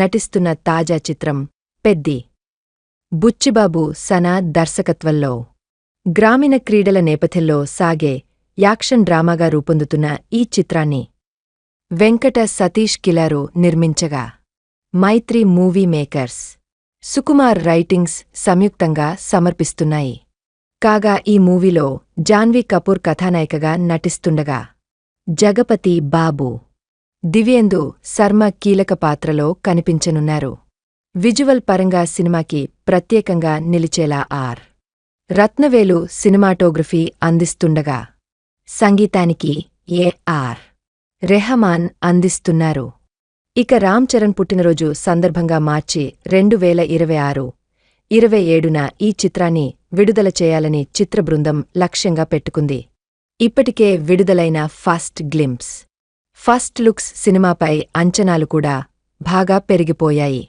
నటిస్తున్న తాజా చిత్రం పెద్ది. బుచ్చిబాబు సనా దర్శకత్వంలో గ్రామీణ క్రీడల నేపథ్యంలో సాగే యాక్షన్ డ్రామాగా రూపొందుతున్న ఈ చిత్రాన్ని వెంకట సతీష్ కిలారు నిర్మించగా మైత్రి మూవీ మేకర్స్, సుకుమార్ రైటింగ్స్ సంయుక్తంగా సమర్పిస్తున్నాయి. కాగా ఈ మూవీలో జాన్వీ కపూర్ కథానాయికగా నటిస్తుండగా జగపతి బాబు, దివ్యేందు శర్మ కీలక పాత్రలో కనిపించనున్నారు. విజువల్ పరంగా సినిమాకి ప్రత్యేకంగా నిలిచేలా ఆర్. రత్నవేలు సినిమాటోగ్రఫీ అందిస్తుండగా సంగీతానికి ఏ.ఆర్. రెహమాన్ అందిస్తున్నారు. ఇక రామ్ చరణ్ పుట్టినరోజు సందర్భంగా మార్చి 2026, 27న ఈ చిత్రాన్ని విడుదల చేయాలని చిత్ర బృందం లక్ష్యంగా పెట్టుకుంది. ఇప్పటికే విడుదలైన ఫస్ట్ గ్లింప్స్, ఫస్ట్ లుక్స్ సినిమాపై అంచనాలు కూడా బాగా పెరిగిపోయాయి.